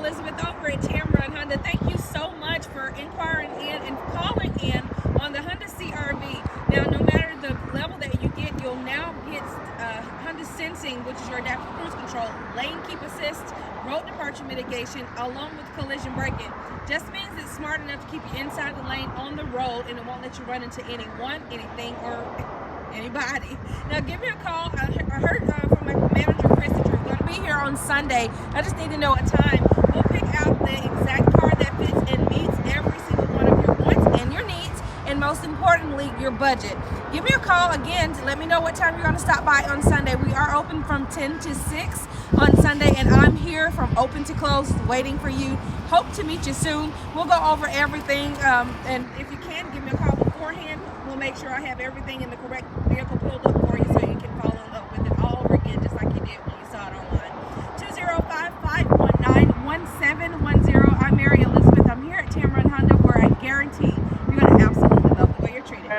Elizabeth over at Tameron Honda. Thank you so much for inquiring in and calling in on the Honda CRV. Now, no matter the level that you get, you'll now get Honda Sensing, which is your adaptive cruise control, lane keep assist, road departure mitigation, along with collision braking. Just means it's smart enough to keep you inside the lane on the road, and it won't let you run into anyone, anything, or anybody. Now give me a call. I heard from my manager Chris that you're going to be here on Sunday. I just need to know a time. We'll pick out the exact car that fits and meets every single one of your wants and your needs, and most importantly, your budget. Give me a call again to let me know what time you're going to stop by on Sunday. We are open from 10 to 6 on Sunday, and I'm here from open to close waiting for you. Hope to meet you soon. We'll go over everything, and if you can, give me a call beforehand. We'll make sure I have everything in the correct vehicle pulled up for you so you can follow up with it all over again, just like you did when you saw it online. 205-519-1710. I'm Mary Elizabeth. I'm here at Tameron Honda, where I guarantee you're going to absolutely love the way you're treated.